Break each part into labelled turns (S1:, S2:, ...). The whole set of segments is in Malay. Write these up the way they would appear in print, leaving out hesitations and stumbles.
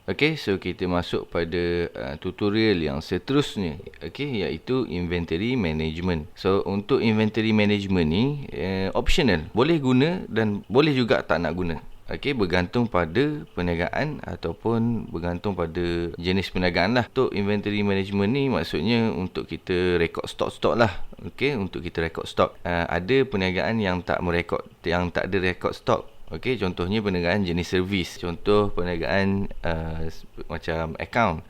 S1: Okay, so kita masuk pada tutorial yang seterusnya, okay, iaitu inventory management. So untuk inventory management ni optional, boleh guna dan boleh juga tak nak guna. Okay, bergantung pada perniagaan ataupun bergantung pada jenis perniagaan lah. Untuk inventory management ni maksudnya untuk kita rekod stok-stok lah. Okay, untuk kita rekod stok. Ada perniagaan yang tak merekod, yang tak ada rekod stok. Okey, contohnya perniagaan jenis servis. Contoh perniagaan macam account.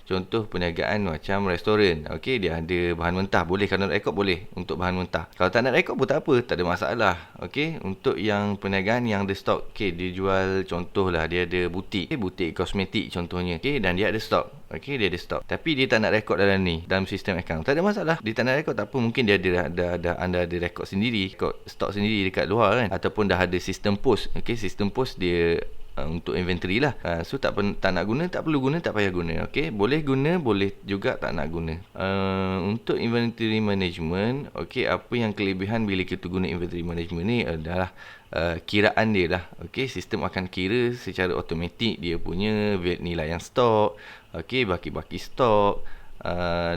S1: Contoh perniagaan macam restoran. Okey, dia ada bahan mentah. Boleh kalau nak rekod boleh untuk bahan mentah. Kalau tak nak rekod pun tak apa, tak ada masalah. Okey, untuk yang perniagaan yang ada stok. Okey, dia jual contohlah dia ada butik. Butik kosmetik contohnya. Okey, dan dia ada stok. Okey, dia ada stok. Tapi dia tak nak rekod dalam ni, dalam sistem account. Tak ada masalah. Dia tak nak rekod tak apa. Mungkin dia anda ada rekod sendiri, rekod stok sendiri dekat luar kan. Ataupun dah ada sistem post. Okey, sistem post dia untuk inventory lah. So tak nak guna, tak perlu guna, tak payah guna. Okey, boleh guna, boleh juga tak nak guna. Untuk inventory management, okey, apa yang kelebihan bila kita guna inventory management ni adalah kiraan dia lah. Okey, sistem akan kira secara automatik dia punya nilaian stok. Okey, baki-baki stok.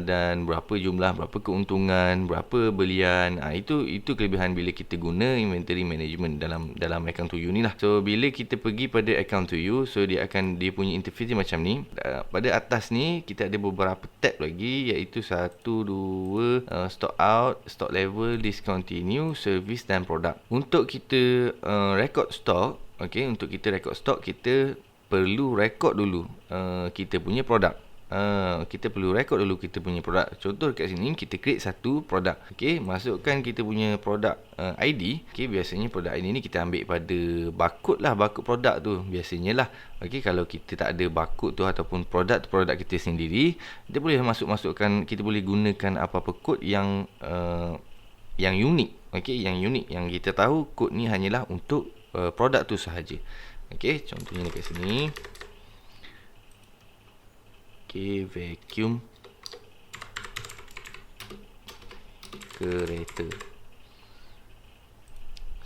S1: Dan berapa jumlah, berapa keuntungan, berapa belian. Itu kelebihan bila kita guna inventory management dalam account to you ni lah. So bila kita pergi pada account to you, so dia punya interface dia macam ni. Pada atas ni kita ada beberapa tab lagi, iaitu 1, 2, stock out, stock level, discontinue, service dan produk. Untuk kita record stock, okey, untuk kita record stock, kita perlu rekod dulu kita punya produk. Kita perlu rekod dulu kita punya produk. Contoh dekat sini kita create satu produk. Okey, masukkan kita punya produk ID. Okey, biasanya produk ID ni kita ambil pada barcode lah, barcode produk tu biasanya lah. Okey, kalau kita tak ada barcode tu ataupun produk kita sendiri, kita boleh masukkan, kita boleh gunakan apa-apa kod yang unik. Okey, yang unik, yang kita tahu kod ni hanyalah untuk produk tu sahaja. Okey, contohnya dekat sini. Okey, vacuum kereta.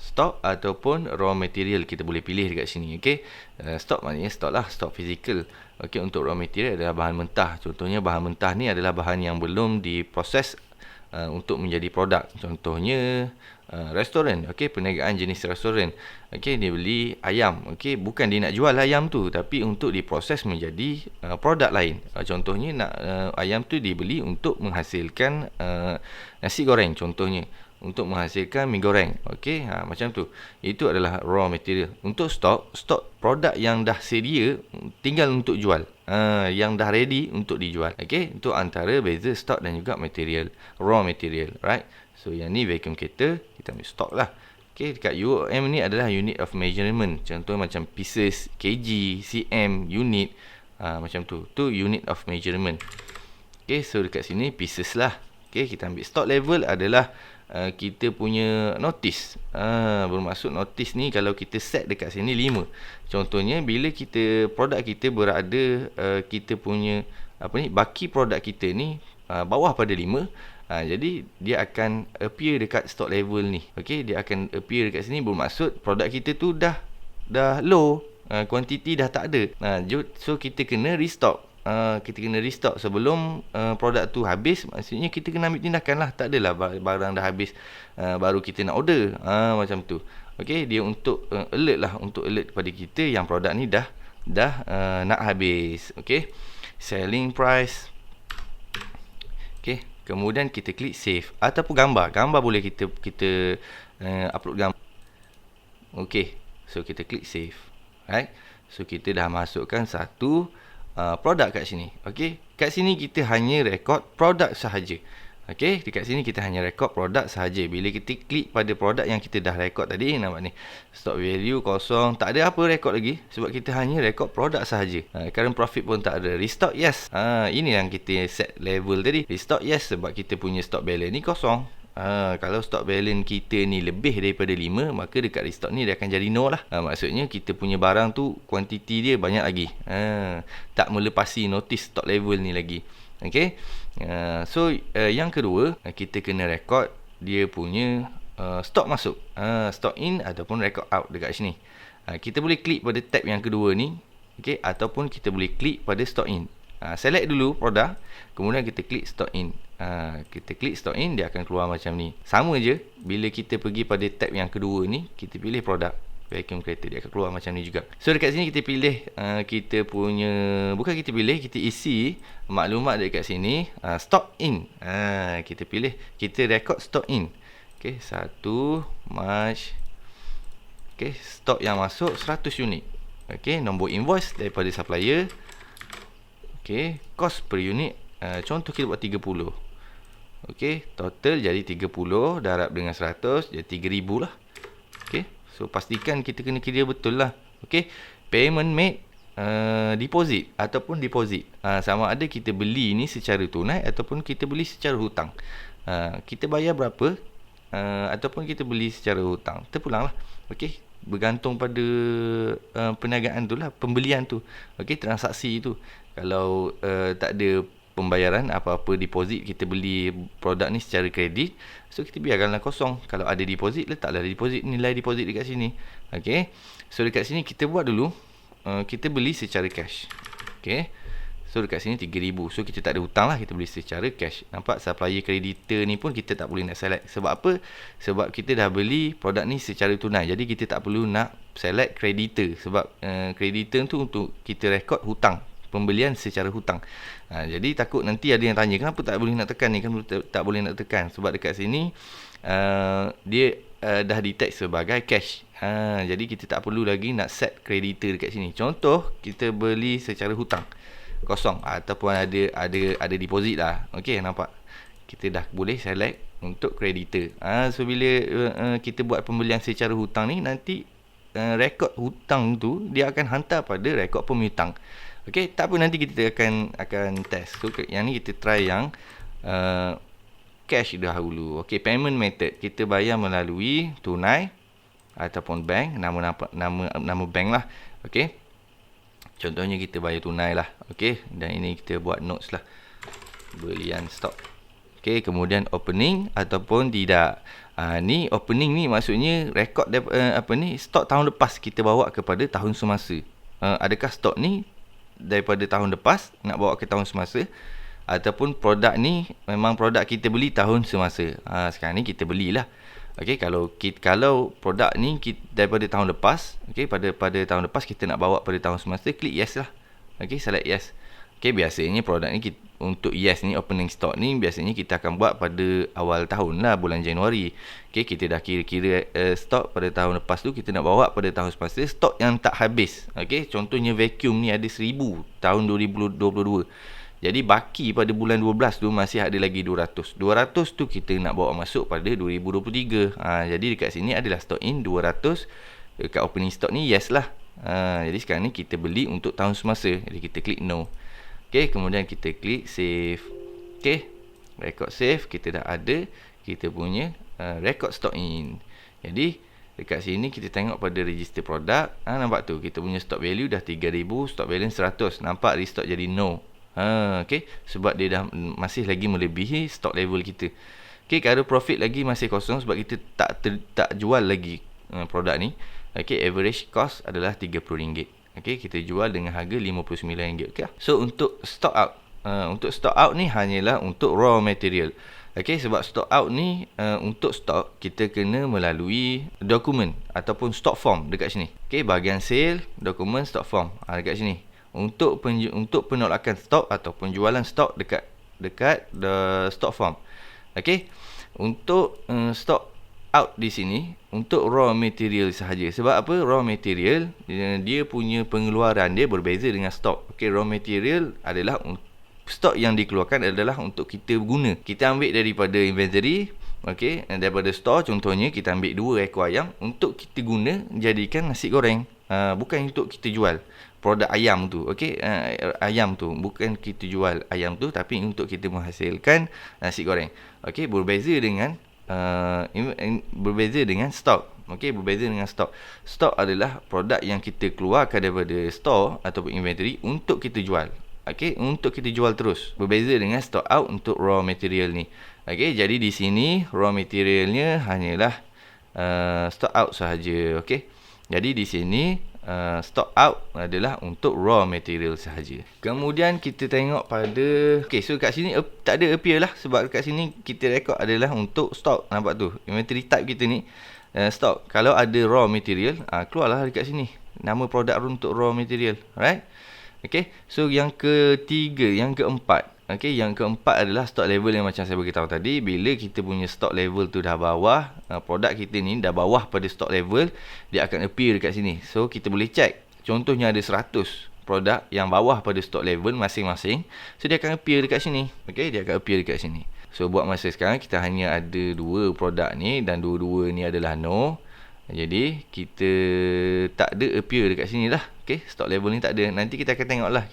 S1: Stock ataupun raw material kita boleh pilih dekat sini. Okey, stock maknanya stock lah, stock physical. Okey, untuk raw material adalah bahan mentah. Contohnya bahan mentah ni adalah bahan yang belum diproses untuk menjadi produk. Contohnya restoran. Okey, perniagaan jenis restoran. Okey, dia beli ayam. Okey, bukan dia nak jual ayam tu, tapi untuk diproses menjadi produk lain. Contohnya ayam tu dibeli untuk menghasilkan nasi goreng contohnya, untuk menghasilkan mi goreng. Okey, macam tu. Itu adalah raw material. Untuk stok produk yang dah sedia tinggal untuk jual. Yang dah ready untuk dijual. Okey, itu antara beza stok dan juga material, raw material, right? So yang ni vacuum kereta, kita ambil stok lah. Okey, dekat UOM ni adalah unit of measurement. Contoh macam pieces, kg, cm, unit, macam tu. Tu unit of measurement. Okey, so dekat sini pieces lah. Okey, kita ambil stock level adalah kita punya notice. Bermaksud notice ni kalau kita set dekat sini 5. Contohnya bila produk kita berada, kita punya baki produk kita ni bawah pada 5. Jadi dia akan appear dekat stock level ni. Okey, dia akan appear dekat sini, bermaksud produk kita tu dah low, quantity dah tak ada. So kita kena restock. Sebelum produk tu habis. Maksudnya kita kena ambil tindakan lah. Tak adalah barang dah habis baru kita nak order. Macam tu. Okey, dia untuk alert lah, untuk alert kepada kita yang produk ni dah nak habis. Okey, selling price. Okey, kemudian kita klik save ataupun gambar boleh kita upload gambar. Okey, so kita klik save. Right, so kita dah masukkan satu produk kat sini. Okey, kat sini kita hanya rekod produk sahaja. Okey, dekat sini kita hanya rekod produk sahaja. Bila kita klik pada produk yang kita dah rekod tadi, nampak ni, stock value kosong, tak ada apa rekod lagi sebab kita hanya rekod produk sahaja. Current profit pun tak ada. Restock yes. Ini yang kita set level tadi. Restock yes sebab kita punya stock balance ni kosong. Kalau stock balance kita ni lebih daripada 5, maka dekat restock ni dia akan jadi no lah. Maksudnya kita punya barang tu kuantiti dia banyak lagi. Tak melepasi notice stock level ni lagi. Okay. So yang kedua, kita kena rekod dia punya stock masuk, stock in ataupun record out dekat sini. Kita boleh klik pada tab yang kedua ni. Okey, ataupun kita boleh klik pada stock in. Select dulu produk, kemudian kita klik stock in. Kita klik stock in, dia akan keluar macam ni. Sama je, bila kita pergi pada tab yang kedua ni, kita pilih produk vacuum cleaner, dia akan keluar macam ni juga. So dekat sini kita pilih kita punya, bukan kita pilih, kita isi maklumat dekat sini, stock in. Kita pilih, kita record stock in. Okey, 1 Mac. Okey, stok yang masuk 100 unit. Okey, nombor invoice daripada supplier. Okey, cost per unit, contoh kita buat 30. Okey, total jadi 30, darab dengan 100 jadi 3000 lah. Okey, so pastikan kita kena kira betul lah. Okey, payment made, deposit ataupun deposit. Sama ada kita beli ni secara tunai ataupun kita beli secara hutang. Kita bayar berapa, ataupun kita beli secara hutang, terpulang lah. Okey, bergantung pada perniagaan tu lah, pembelian tu. Okey, transaksi tu. Kalau tak ada pembayaran apa-apa deposit, kita beli produk ni secara kredit, so kita biarkanlah kosong. Kalau ada deposit, letaklah deposit, nilai deposit dekat sini. Okey, so dekat sini kita buat dulu, kita beli secara cash. Okey, so dekat sini 3000. So kita tak ada hutang lah, kita beli secara cash. Nampak, supplier creditor ni pun kita tak boleh nak select. Sebab apa? Sebab kita dah beli produk ni secara tunai. Jadi kita tak perlu nak select creditor. Sebab creditor tu untuk kita record hutang, pembelian secara hutang. Jadi takut nanti ada yang tanya, kenapa tak boleh nak tekan ni? Kan tak boleh nak tekan. Sebab dekat sini dia dah detect sebagai cash. Jadi kita tak perlu lagi nak set creditor dekat sini. Contoh, kita beli secara hutang kosong ataupun ada deposit lah. Okey, nampak, kita dah boleh select untuk creditor. So bila kita buat pembelian secara hutang ni, nanti rekod hutang tu dia akan hantar pada rekod pemihutang. Okey, tak apa, nanti kita akan test. So yang ni kita try yang cash dahulu. Okey, payment method, kita bayar melalui tunai ataupun bank, nama bank lah. Okey, contohnya kita bayar tunai lah. Okey, dan ini kita buat notes lah, belian stok. Okey, kemudian opening ataupun tidak. Ni opening ni maksudnya rekod stok tahun lepas kita bawa kepada tahun semasa. Adakah stok ni daripada tahun lepas nak bawa ke tahun semasa, ataupun produk ni memang produk kita beli tahun semasa. Sekarang ni kita belilah. Okey, kalau produk ni daripada tahun lepas, okey, pada tahun lepas kita nak bawa pada tahun semasa, klik yes lah. Okey, select yes. Okey, biasanya produk ni untuk yes ni, opening stock ni biasanya kita akan buat pada awal tahun lah, bulan Januari. Okey, kita dah kira-kira stok pada tahun lepas tu kita nak bawa pada tahun semasa, stok yang tak habis. Okey, contohnya vacuum ni ada 1000 tahun 2022. Jadi baki pada bulan 12 tu masih ada lagi 200. 200 tu kita nak bawa masuk pada 2023. Jadi dekat sini adalah stock in 200. Dekat opening stock ni yes lah. Jadi sekarang ni kita beli untuk tahun semasa. Jadi kita klik no. Okey, kemudian kita klik save. Okey, record save, kita dah ada kita punya record stock in. Jadi dekat sini kita tengok pada register produk. Nampak tu, kita punya stock value dah 3000, stock balance 100. Nampak restock jadi no. Okey, sebab dia dah masih lagi melebihi stock level kita. Okey, kalau profit lagi masih kosong sebab kita tak jual lagi produk ni. Okey, average cost adalah RM30. Okey, kita jual dengan harga RM59. Okey. So untuk stock out ni hanyalah untuk raw material. Okey, sebab stock out ni untuk stok kita kena melalui dokumen ataupun stock form dekat sini. Okey, bahagian sale, dokumen, stock form dekat sini. Untuk penolakan stok ataupun jualan stok dekat the stock form. Okey, untuk stock out di sini untuk raw material sahaja. Sebab apa? Raw material dia punya pengeluaran dia berbeza dengan stok. Okey, raw material adalah stok yang dikeluarkan adalah untuk kita guna. Kita ambil daripada inventory, okey, daripada store, contohnya kita ambil 2 ekor ayam untuk kita guna jadikan nasi goreng. Bukan untuk kita jual produk ayam tu. Okey, ayam tu bukan kita jual ayam tu, tapi untuk kita menghasilkan nasi goreng. Okey, berbeza dengan stok. Okey, berbeza dengan stok. Stok adalah produk yang kita keluarkan daripada store ataupun inventory untuk kita jual. Okey, untuk kita jual terus. Berbeza dengan stock out untuk raw material ni. Okey, jadi di sini raw materialnya hanyalah stock out sahaja. Okey, jadi di sini stock out adalah untuk raw material sahaja. Kemudian kita tengok pada so kat sini tak ada appear lah, sebab kat sini kita record adalah untuk stock. Nampak tu, inventory type kita ni stock. Kalau ada raw material, keluarlah dekat sini nama produk untuk raw material, right? So yang ketiga, yang keempat, yang keempat adalah stock level yang macam saya beritahu tadi. Bila kita punya stock level tu dah bawah, produk kita ni dah bawah pada stock level, dia akan appear dekat sini. So kita boleh check. Contohnya ada 100 produk yang bawah pada stock level masing-masing. So dia akan appear dekat sini. Dia akan appear dekat sini. So buat masa sekarang kita hanya ada 2 produk ni, dan dua-dua ni adalah no. Jadi kita tak ada appear dekat sini lah. Stock level ni tak ada. Nanti kita akan tengok lah.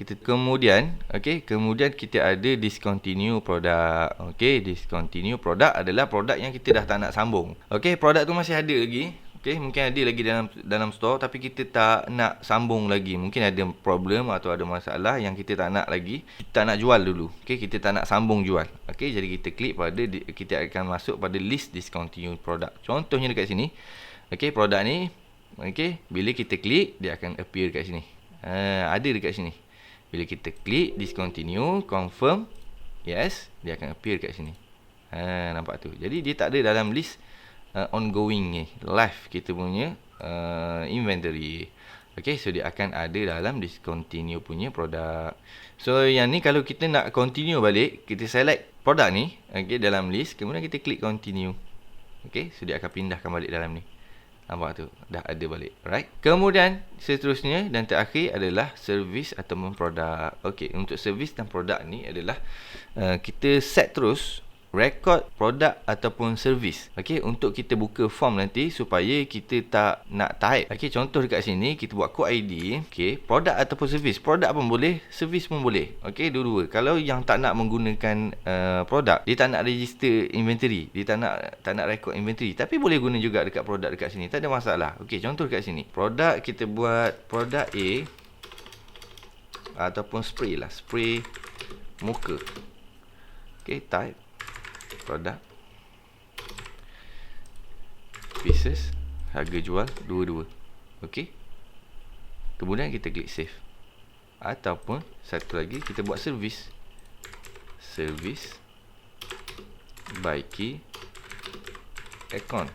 S1: Kemudian kita ada discontinue produk. Discontinue produk adalah produk yang kita dah tak nak sambung. Produk tu masih ada lagi. Mungkin ada lagi dalam store, tapi kita tak nak sambung lagi. Mungkin ada problem atau ada masalah yang kita tak nak lagi. Kita tak nak jual dulu. Kita tak nak sambung jual. Jadi kita klik pada, kita akan masuk pada list discontinue product. Contohnya dekat sini. Produk ni, bila kita klik, dia akan appear kat sini. Ada dekat sini. Bila kita klik discontinue, confirm, yes, dia akan appear kat sini. Nampak tu. Jadi dia tak ada dalam list ongoing ni, live kita punya inventory. So dia akan ada dalam discontinue punya produk. So yang ni kalau kita nak continue balik, kita select produk ni, dalam list, kemudian kita klik continue. So dia akan pindahkan balik dalam ni. Nampak tu, dah ada balik, right? Kemudian seterusnya dan terakhir adalah servis ataupun produk. Untuk servis dan produk ni adalah kita set terus record produk ataupun servis. Untuk kita buka form nanti supaya kita tak nak type. Contoh dekat sini kita buat code ID. Produk ataupun servis. Produk pun boleh, servis pun boleh. Dua-dua. Kalau yang tak nak menggunakan produk, dia tak nak register inventory, dia tak nak record inventory, tapi boleh guna juga dekat produk dekat sini, tak ada masalah. Contoh dekat sini. Produk kita buat produk A ataupun spray lah, spray muka. Type produk, pieces, harga jual 22. Kemudian kita klik save. Ataupun satu lagi kita buat servis by key account,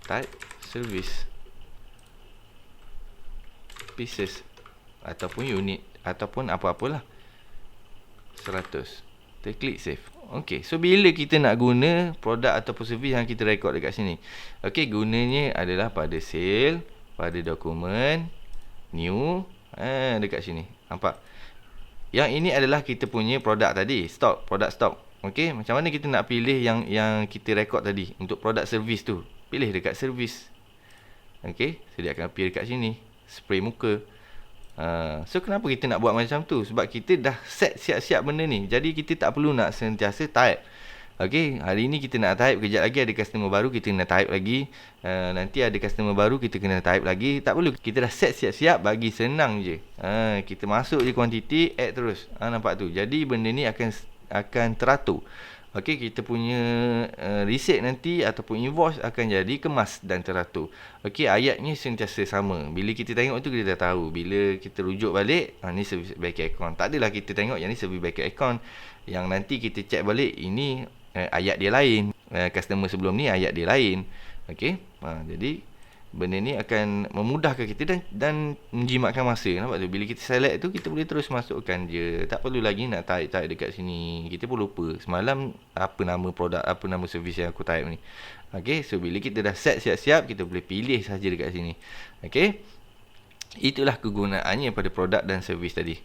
S1: type service, pieces ataupun unit ataupun apa-apalah 100. Kita klik save. So bila kita nak guna produk ataupun servis yang kita record dekat sini, gunanya adalah pada sale, pada dokumen new, dekat sini. Nampak? Yang ini adalah kita punya produk tadi, stock, produk stock. Macam mana kita nak pilih yang kita record tadi untuk produk servis tu? Pilih dekat servis. So dia akan appear dekat sini, spray muka. So kenapa kita nak buat macam tu? Sebab kita dah set siap-siap benda ni. Jadi kita tak perlu nak sentiasa type. Hari ni kita nak type, kejap lagi ada customer baru, kita kena type lagi. Nanti ada customer baru, kita kena type lagi. Tak perlu, kita dah set siap-siap, bagi senang je. Kita masuk je kuantiti, add terus. Nampak tu. Jadi benda ni akan teratur. Kita punya receipt nanti ataupun invoice akan jadi kemas dan teratur. Ayatnya sentiasa sama. Bila kita tengok tu kita dah tahu. Bila kita rujuk balik, ni service bank account. Tak adalah kita tengok yang ni service bank account. Yang nanti kita check balik, ini ayat dia lain. Customer sebelum ni ayat dia lain. Jadi benda ni akan memudahkan kita dan menjimatkan masa. Nampak tu? Bila kita select tu, kita boleh terus masukkan je. Tak perlu lagi nak type dekat sini. Kita pun lupa semalam apa nama produk, apa nama servis yang aku type ni. So bila kita dah set siap-siap, kita boleh pilih saja dekat sini. Itulah kegunaannya pada produk dan servis tadi.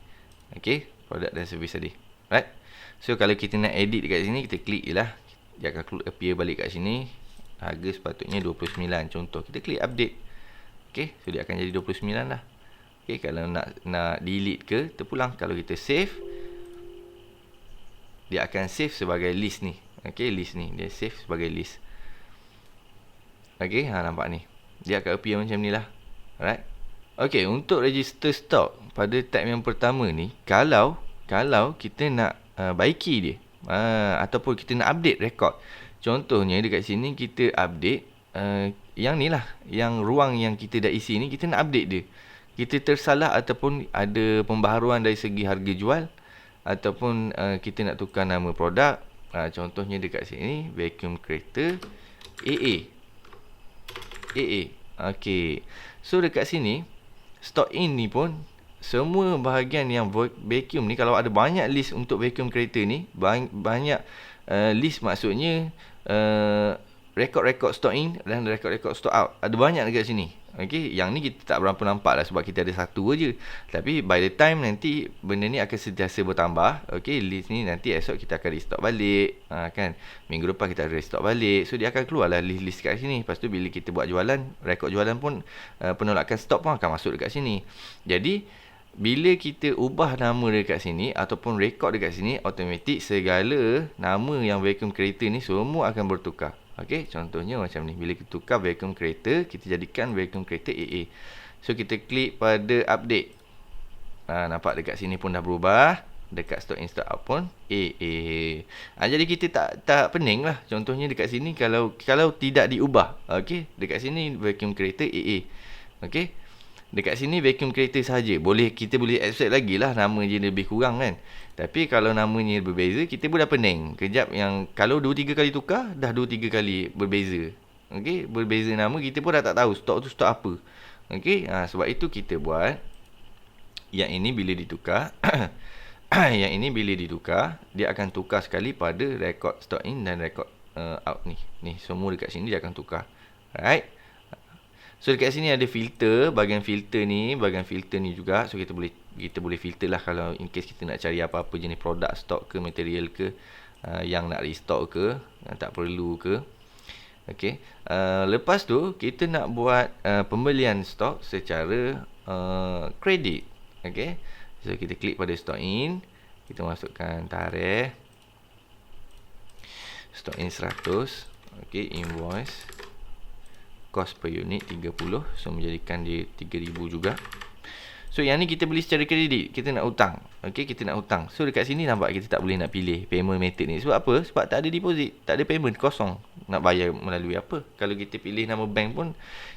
S1: Produk dan servis tadi. Right? So kalau kita nak edit dekat sini, kita klik je lah. Dia akan appear balik kat sini. Harga sepatutnya 29 contoh. Kita klik update. So dia akan jadi 29 lah. Kalau nak delete ke, terpulang. Kalau kita save, dia akan save sebagai list ni. List ni dia save sebagai list. Nampak ni, dia akan appear macam ni lah. Alright. Untuk register stock pada tab yang pertama ni, kalau kita nak baiki dia, ataupun kita nak update record. Contohnya dekat sini kita update yang ni lah, yang ruang yang kita dah isi ni, kita nak update dia. Kita tersalah ataupun ada pembaharuan dari segi harga jual, ataupun kita nak tukar nama produk. Contohnya dekat sini, vacuum cleaner AA. Okey. So dekat sini, stock in ni pun, semua bahagian yang vacuum ni, kalau ada banyak list untuk vacuum cleaner ni, banyak list maksudnya rekod-rekod stock in dan rekod-rekod stock out. Ada banyak dekat sini. Okey, yang ni kita tak berapa nampak lah sebab kita ada satu aja. Tapi by the time nanti benda ni akan sentiasa bertambah. Okey, list ni nanti esok kita akan restock balik. Kan? Minggu depan kita restock balik. So dia akan keluarlah list-list kat sini. Lepas tu bila kita buat jualan, rekod jualan pun penolakan stok pun akan masuk dekat sini. Jadi bila kita ubah nama dekat sini ataupun rekod dekat sini, automatik segala nama yang vacuum cleaner ni semua akan bertukar. Okey, contohnya macam ni. Bila kita tukar vacuum cleaner, kita jadikan vacuum cleaner AA. So kita klik pada update. Nampak dekat sini pun dah berubah. Dekat stock in stock out pun AA. Jadi kita tak pening lah. Contohnya dekat sini kalau tidak diubah. Okey, dekat sini vacuum cleaner AA. Okey. Dekat sini vacuum cleaner saja. Kita boleh accept lagi lah nama je lebih kurang kan. Tapi kalau namanya berbeza, kita pun dah pening. Kejap yang kalau 2-3 kali tukar, dah 2-3 kali berbeza. Okey, berbeza nama, kita pun dah tak tahu stok tu stok apa. Okey, sebab itu kita buat yang ini bila ditukar yang ini bila ditukar, dia akan tukar sekali pada rekod stock in dan rekod out ni. Ni semua dekat sini dia akan tukar. Alright. So dekat sini ada filter, bahagian filter ni juga. So kita boleh filter lah kalau in case kita nak cari apa-apa jenis produk, stok ke, material ke, yang nak restock ke, yang tak perlu ke. Okey. Lepas tu kita nak buat pembelian stok secara kredit. Okey. So kita klik pada stock in, kita masukkan tarikh stock in 100. Okey, invoice cost per unit 30. So menjadikan dia 3000 juga. So yang ni kita beli secara kredit, kita nak hutang. Okey, kita nak hutang. So dekat sini nampak kita tak boleh nak pilih payment method ni. Sebab apa? Sebab tak ada deposit, tak ada payment, kosong. Nak bayar melalui apa? Kalau kita pilih nama bank pun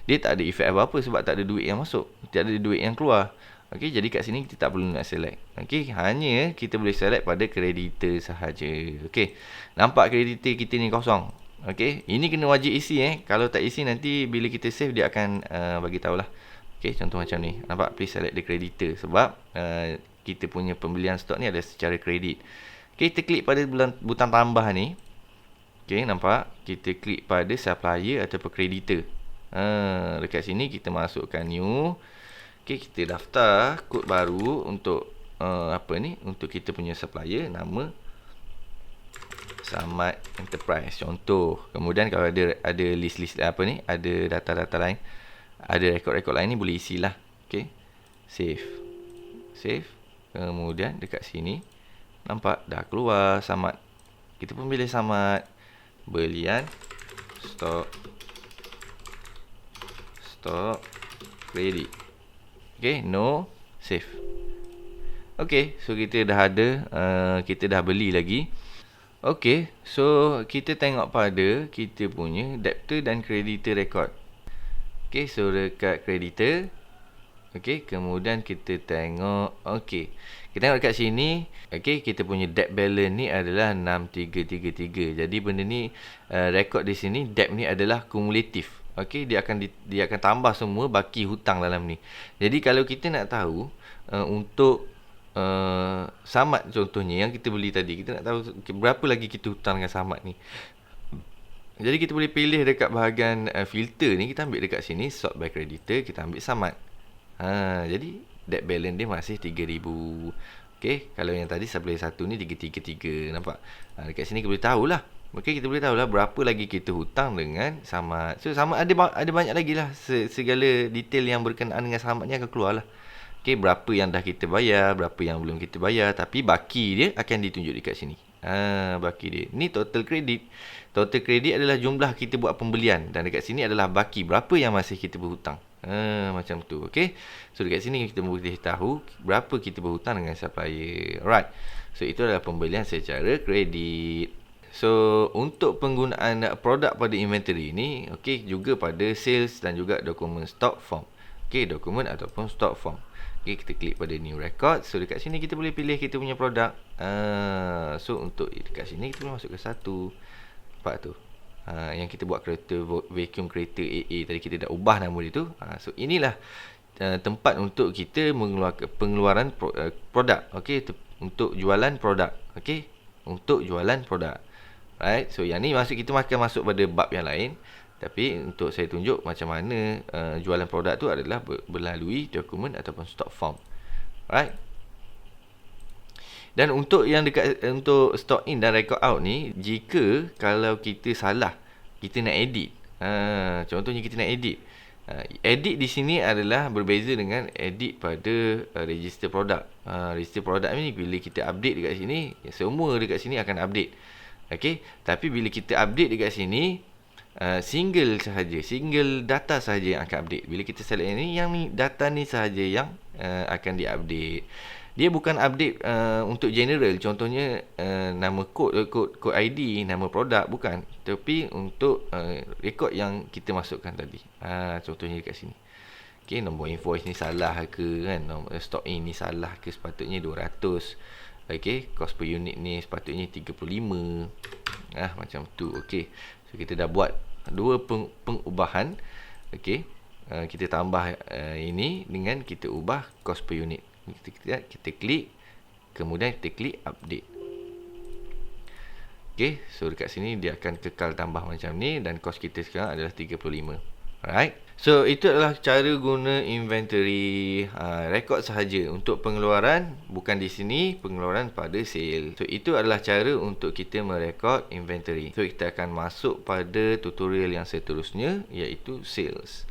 S1: dia tak ada efek apa-apa sebab tak ada duit yang masuk, tak ada duit yang keluar. Okey, jadi kat sini kita tak perlu nak select. Okey, hanya kita boleh select pada creditor sahaja. Okey. Nampak creditor kita ni kosong. Okey, ini kena wajib isi Kalau tak isi nanti bila kita save dia akan bagi tahulah. Okey, contoh macam ni. Nampak, please select the creditor sebab kita punya pembelian stok ni ada secara kredit. Okey, kita klik pada butang tambah ni. Okey, nampak? Kita klik pada supplier ataupun creditor. Dekat sini kita masukkan new. Okey, kita daftar kod baru untuk untuk kita punya supplier, nama Samad Enterprise contoh. Kemudian kalau ada list-list ada data-data lain, ada rekod-rekod lain ni boleh isilah. Okey. Save. Kemudian dekat sini nampak dah keluar Samad. Kita pun pilih Samad belian stok kredit. Okey, no, save. Okey, so kita dah ada, kita dah beli lagi. Okey, so kita tengok pada kita punya debtor dan creditor record. Okey, so dekat creditor. Okey, kemudian kita tengok. Okey, kita tengok dekat sini. Okey, kita punya debt balance ni adalah 6333. Jadi benda ni record di sini debt ni adalah kumulatif. Okey, dia akan tambah semua baki hutang dalam ni. Jadi kalau kita nak tahu untuk Samad contohnya yang kita beli tadi, kita nak tahu berapa lagi kita hutang dengan Samad ni. Jadi kita boleh pilih dekat bahagian filter ni, kita ambil dekat sini sort by creditor, kita ambil Samad. Jadi debt balance dia masih 3000. Okey, kalau yang tadi supplier 1 ni 333, nampak? Dekat sini kita boleh tahulah. Okey, kita boleh tahulah berapa lagi kita hutang dengan Samad. So Samad ada banyak lagi lah, segala detail yang berkenaan dengan Samad ni akan keluar lah. Okey, berapa yang dah kita bayar, berapa yang belum kita bayar, tapi baki dia akan ditunjuk dekat sini. Baki dia. Ni total kredit. Total kredit adalah jumlah kita buat pembelian dan dekat sini adalah baki, berapa yang masih kita berhutang. Macam tu. Okey. So dekat sini kita boleh tahu berapa kita berhutang dengan supplier. Alright. So itu adalah pembelian secara kredit. So untuk penggunaan produk pada inventory ni, okey, juga pada sales dan juga dokumen stock form. Okey, dokumen ataupun stock form. Okey, kita klik pada new record. So dekat sini kita boleh pilih kita punya produk. So untuk dekat sini kita boleh masuk ke 1. Nampak tu. Yang kita buat kereta vacuum kereta AA tadi, kita dah ubah nama dia tu. So inilah tempat untuk kita mengeluarkan pengeluaran produk. Okey, untuk jualan produk. Okey, untuk jualan produk. Right. So yang ni kita akan masuk pada bab yang lain. Tapi untuk saya tunjuk macam mana jualan produk tu adalah melalui dokumen ataupun stock form. Right. Dan untuk yang dekat untuk stock in dan record out ni, jika kalau kita salah, kita nak edit. Contohnya kita nak edit. Edit di sini adalah berbeza dengan edit pada register produk. Register produk ni bila kita update dekat sini, semua dekat sini akan update. Okey, tapi bila kita update dekat sini, single data sahaja yang akan update. Bila kita select ni, yang ni data ni sahaja yang akan diupdate. Dia bukan update untuk general. Contohnya nama kod ID, nama produk, bukan. Tapi untuk rekod yang kita masukkan tadi. Contohnya dekat sini. Okey, nombor invoice ni salah ke kan? Nombor stock in ni salah ke, sepatutnya 200. Okey, cost per unit ni sepatutnya 35. Macam tu. Okey. So kita dah buat dua pengubahan. Okey. Kita tambah ini dengan kita ubah cost per unit. Kita klik, kemudian kita klik update. Okey, so dekat sini dia akan kekal tambah macam ni dan kos kita sekarang adalah 35. Alright. So itu adalah cara guna inventory rekod sahaja. Untuk pengeluaran bukan di sini, pengeluaran pada sale. So itu adalah cara untuk kita merekod inventory. So kita akan masuk pada tutorial yang seterusnya, iaitu sales.